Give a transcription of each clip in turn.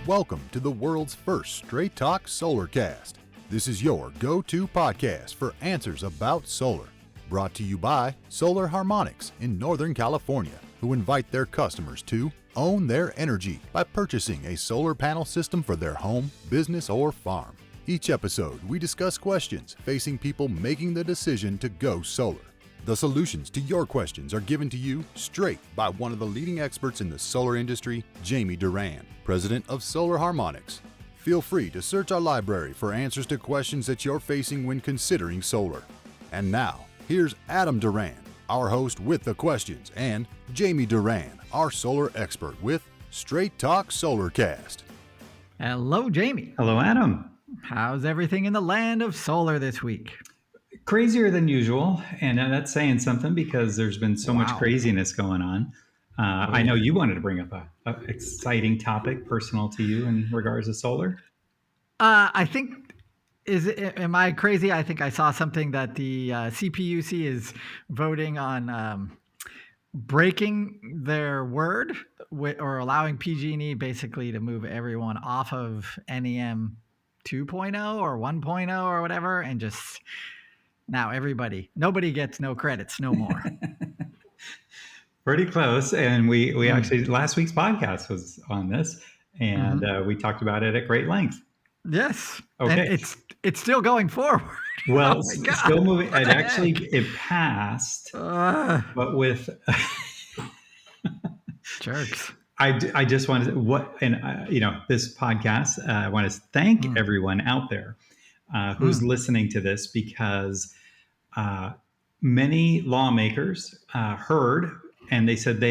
Welcome to the world's first Straight Talk Solarcast. This is your go-to podcast for answers about solar. Brought to you by Solar Harmonics in Northern California, who invite their customers to own their energy by purchasing a solar panel system for their home, business, or farm. Each episode, we discuss questions facing people making the decision to go solar. The solutions to your questions are given to you straight by one of the leading experts in the solar industry, Jamie Duran, president of Solar Harmonics. Feel free to search our library for answers to questions that you're facing when considering solar. And now, here's Adam Duran, our host with the questions, and Jamie Duran, our solar expert with Straight Talk Solarcast. Hello, Jamie. Hello, Adam. How's everything in the land of solar this week? Crazier than usual, and that's saying something because there's been so much craziness going on. I know you wanted to bring up a exciting topic personal to you in regards to solar. I think, am I crazy? I think I saw something that the CPUC is voting on breaking their word or allowing PG&E basically to move everyone off of NEM 2.0 or 1.0 or whatever, and just now nobody gets no credits no more. Pretty close. And we actually, last week's podcast was on this, and we talked about it at great length. Yes. Okay. And it's still going forward. Well, still moving. It passed, but with jerks. I just wanted to, this podcast, I want to thank everyone out there who's listening to this, because many lawmakers heard, and they said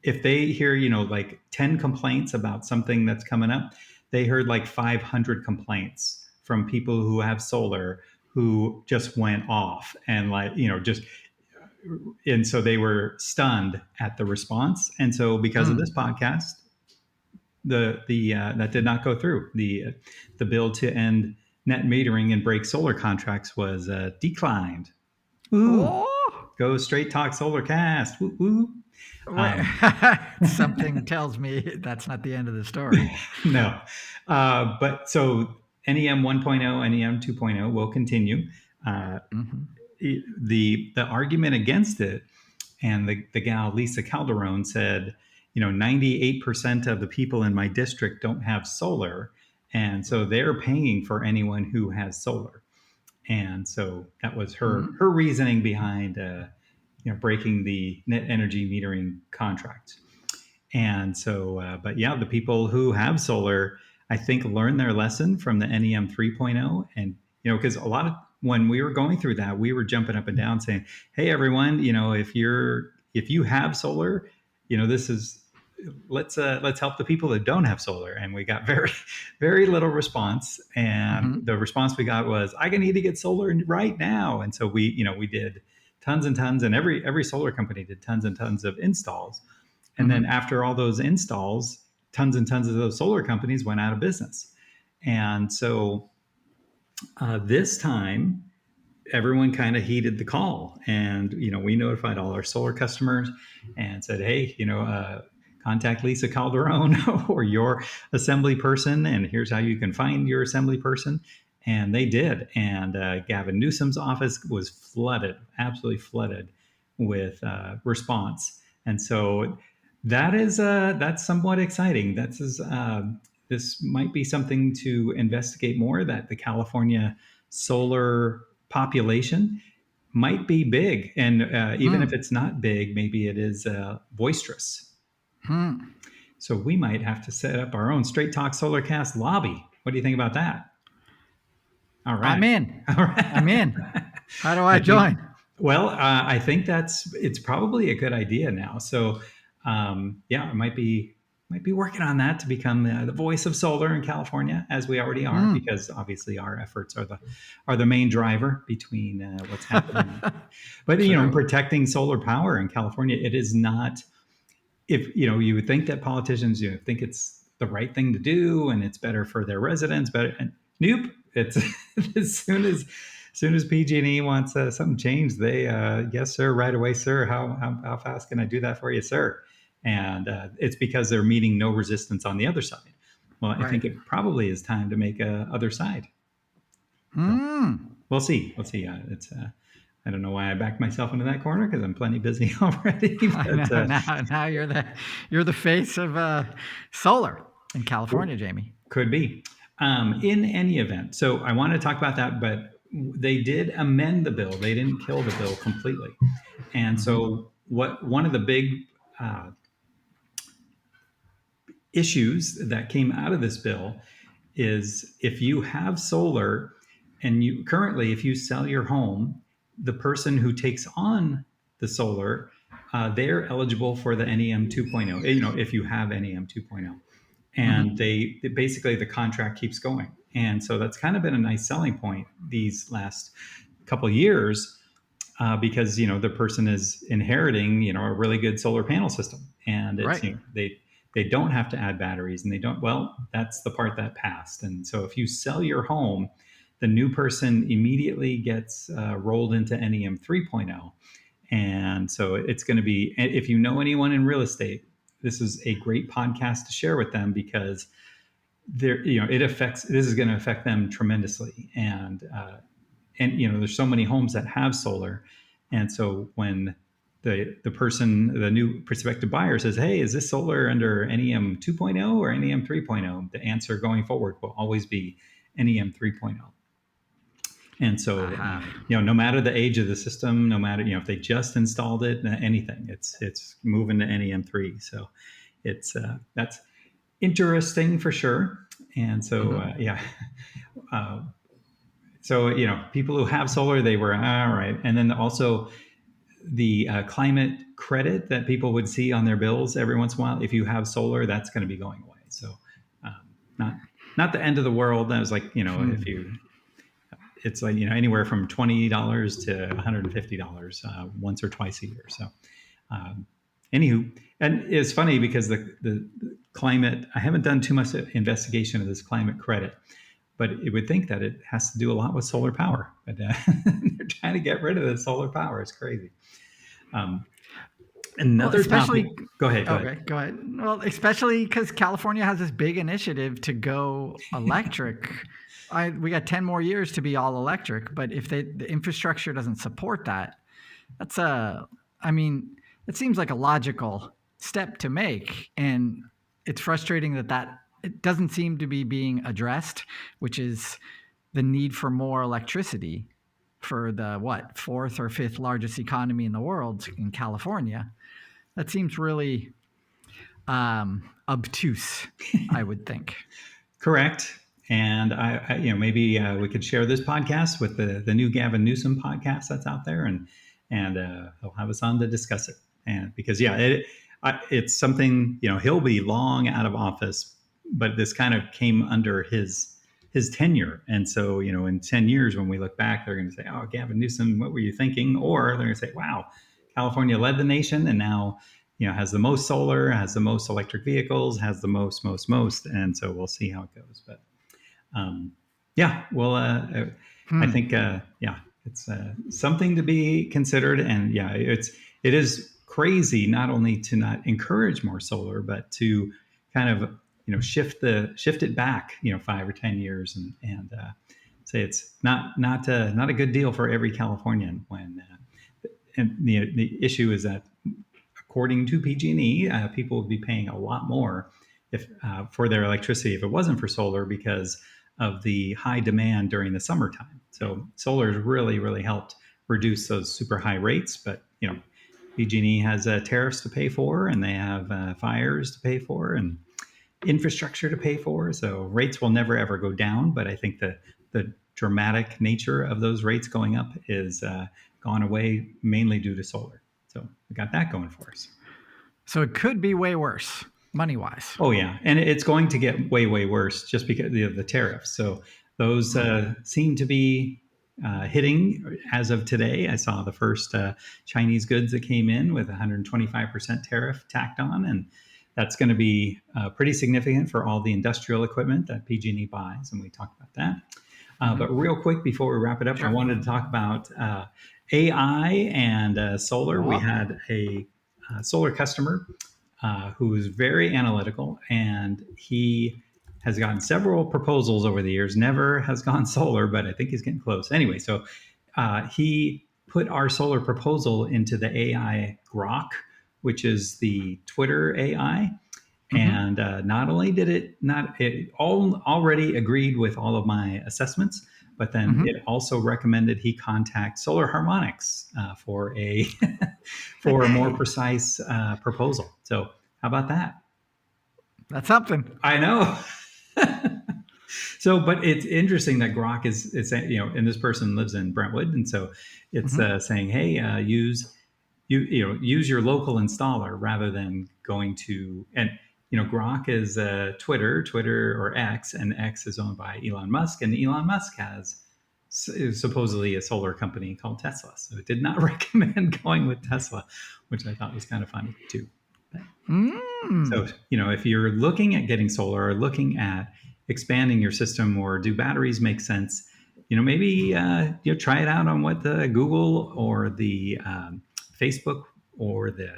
if they hear, like 10 complaints about something that's coming up, they heard like 500 complaints from people who have solar who just went off and and so they were stunned at the response. And so because of this podcast, that did not go through. The bill to end net metering and break solar contracts was declined. Ooh. Oh. Go Straight Talk Solarcast. Woo, woo. Something tells me that's not the end of the story. No. But so NEM 1.0, NEM 2.0 will continue. The argument against it, and the gal Lisa Calderon said, 98% of the people in my district don't have solar, and so they're paying for anyone who has solar. And so that was her reasoning behind breaking the net energy metering contract. And so, but yeah, the people who have solar, I think, learned their lesson from the NEM 3.0. And, because a lot of, when we were going through that, we were jumping up and down saying, hey, everyone, if you have solar, let's help the people that don't have solar. And we got very, very little response. And the response we got was, I need to get solar right now. And so we did tons and tons, and every solar company did tons and tons of installs. And then after all those installs, tons and tons of those solar companies went out of business. And so this time, everyone kind of heeded the call. And, we notified all our solar customers and said, hey, contact Lisa Calderon or your assembly person, and here's how you can find your assembly person. And they did. And Gavin Newsom's office was flooded, absolutely flooded with response. And so that's somewhat exciting. This might be something to investigate more, that the California solar population might be big. And even if it's not big, maybe it is boisterous. So we might have to set up our own Straight Talk Solarcast lobby. What do you think about that? All right. I'm in. All right. I'm in. How do I join? I think it's probably a good idea now. So I might be working on that to become the voice of solar in California, as we already are, because obviously our efforts are the main driver between what's happening. But protecting solar power in California, it is not. If you would think that politicians think it's the right thing to do and it's better for their residents, and nope. It's as soon as PG&E wants something changed, they yes sir, right away sir. How fast can I do that for you, sir? And it's because they're meeting no resistance on the other side. well, I think Right. it probably is time to make a other side. So Mm. we'll see. We'll see. It's I don't know why I backed myself into that corner because I'm plenty busy already. I know. But Now you're the face of solar in California, Jamie. could be. In any event, so I want to talk about that, but they did amend the bill. They didn't kill the bill completely. And Hmm. so, what one of the big uh, issues that came out of this bill is if you have solar and you currently, if you sell your home, the person who takes on the solar, they're eligible for the NEM 2.0. If you have NEM 2.0, and Hmm. they basically the contract keeps going, and so that's kind of been a nice selling point these last couple of years because the person is inheriting a really good solar panel system, and it's Right. they don't have to add batteries, and they don't. Well, that's the part that passed. And so if you sell your home, the new person immediately gets rolled into NEM 3.0. And so it's going to be, if you know anyone in real estate, this is a great podcast to share with them because this is going to affect them tremendously. And there's so many homes that have solar, and so when the new prospective buyer says, hey, is this solar under NEM 2.0 or NEM 3.0, the answer going forward will always be NEM 3.0. And so Aha. no matter the age of the system, no matter if they just installed it, anything, it's moving to NEM 3. So it's that's interesting for sure. And so Hmm. uh, so people who have solar, they were all right. And then also the climate credit that people would see on their bills every once in a while, if you have solar, that's going to be going away. So um, not the end of the world. That was like if Hmm. you it's like anywhere from $20 to $150 once or twice a year. So um, anywho, and it's funny because the climate, I haven't done too much investigation of this climate credit, but it would think that it has to do a lot with solar power. But they're trying to get rid of the solar power. It's crazy. Um, Well, another topic. especially Go ahead. Go ahead. okay, go ahead. Well, especially because California has this big initiative to go electric. We got 10 more years to be all electric, but if the infrastructure doesn't support that, that's I mean, it seems like a logical step to make, and it's frustrating that it doesn't seem to be being addressed, which is the need for more electricity for the fourth or fifth largest economy in the world in California. That seems really obtuse, I would think. Correct. And maybe we could share this podcast with the new Gavin Newsom podcast that's out there, and he'll have us on to discuss it. And because it's something he'll be long out of office, but this kind of came under his tenure. And so in 10 years when we look back, they're going to say, "Oh, Gavin Newsom, what were you thinking?" Or they're going to say, "Wow, California led the nation, and now." Has the most solar, has the most electric vehicles, has the most, and so we'll see how it goes. But yeah, well, I Hmm. think it's something to be considered, and it is crazy not only to not encourage more solar, but to kind of shift it back 5 or 10 years, and say it's not a good deal for every Californian when. And the issue is that according to PG&E, people would be paying a lot more if for their electricity if it wasn't for solar because of the high demand during the summertime. So solar has really helped reduce those super high rates. But PG&E has tariffs to pay for, and they have fires to pay for, and infrastructure to pay for. So rates will never ever go down. But I think the dramatic nature of those rates going up is gone away mainly due to solar. So we got that going for us. So it could be way worse, money wise. Oh yeah, and it's going to get way worse just because of the tariffs. So those seem to be hitting as of today. I saw the first Chinese goods that came in with 125% tariff tacked on, and that's going to be pretty significant for all the industrial equipment that PG&E buys, and we talked about that. But real quick before we wrap it up, Sure. I wanted to talk about AI and solar. We Oh. had a solar customer who was very analytical, and he has gotten several proposals over the years, never has gone solar, but I think he's getting close. Anyway, so he put our solar proposal into the AI Grok, which is the Twitter AI. And not only did it already agreed with all of my assessments, but then it also recommended he contact Solar Harmonics for a more precise proposal. So how about that? That's something. I know. So, but it's interesting that Grok is and this person lives in Brentwood, and so it's saying, hey, use your local installer rather than going to, and Grok is Twitter or X, and X is owned by Elon Musk, and Elon Musk has supposedly a solar company called Tesla. So it did not recommend going with Tesla, which I thought was kind of funny too. So, if you're looking at getting solar or looking at expanding your system, or do batteries make sense, maybe try it out on what the Google or the Facebook or the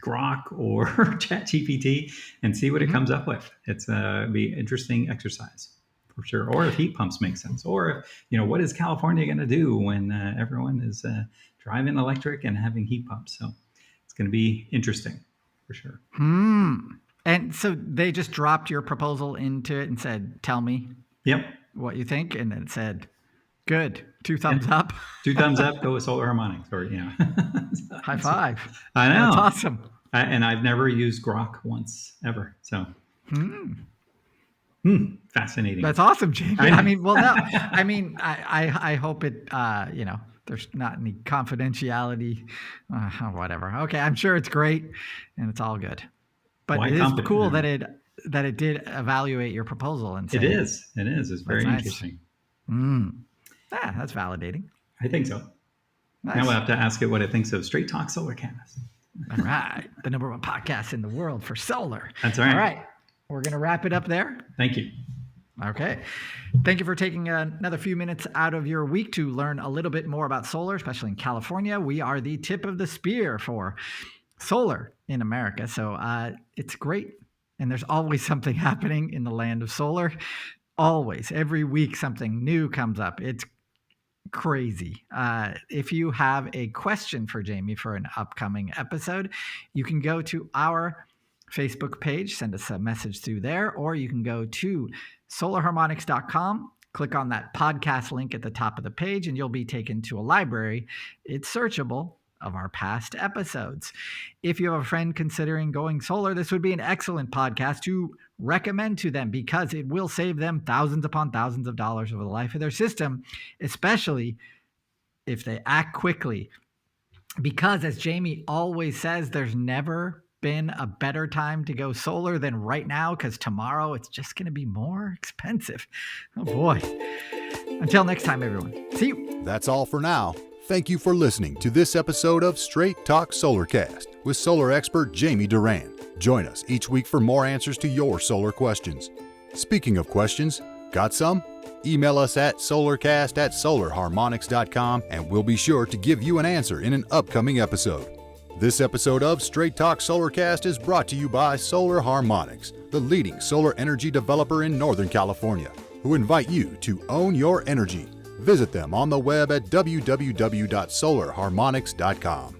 Grok or ChatGPT and see what it comes up with. It's be an interesting exercise for sure. Or if heat pumps make sense, or what is California going to do when everyone is driving electric and having heat pumps? So it's going to be interesting for sure. And so they just dropped your proposal into it and said, tell me what you think. And then it said, good, 2 thumbs up. 2 thumbs up, go with Solar Harmonics, or high five. I know. That's awesome. And I've never used Grok once ever. So fascinating. That's awesome, Jamie. I hope it, there's not any confidentiality, whatever. Okay, I'm sure it's great and it's all good. But it is cool that it did evaluate your proposal and say, it is. It's very interesting. That's validating. I think so. Nice. Now we'll have to ask it what it thinks of Straight Talk Solarcast. All right, the #1 podcast in the world for solar. That's right. All right, we're gonna wrap it up there. Thank you. Okay. Thank you for taking another few minutes out of your week to learn a little bit more about solar, especially in California. We are the tip of the spear for solar in America. So it's great. And there's always something happening in the land of solar. Always. Every week, something new comes up. It's crazy. If you have a question for Jamie for an upcoming episode, you can go to our Facebook page, send us a message through there, or you can go to solarharmonics.com, click on that podcast link at the top of the page, and you'll be taken to a library. It's searchable of our past episodes. If you have a friend considering going solar, this would be an excellent podcast to recommend to them, because it will save them thousands upon thousands of dollars over the life of their system, especially if they act quickly. Because as Jamie always says, there's never been a better time to go solar than right now, because tomorrow it's just going to be more expensive. Oh boy. Until next time, everyone. See you. That's all for now. Thank you for listening to this episode of Straight Talk Solarcast with solar expert Jamie Duran. Join us each week for more answers to your solar questions. Speaking of questions, got some? Email us at solarcast@solarharmonics.com and we'll be sure to give you an answer in an upcoming episode. This episode of Straight Talk Solarcast is brought to you by Solar Harmonics, the leading solar energy developer in Northern California, who invite you to own your energy. Visit them on the web at www.solarharmonics.com.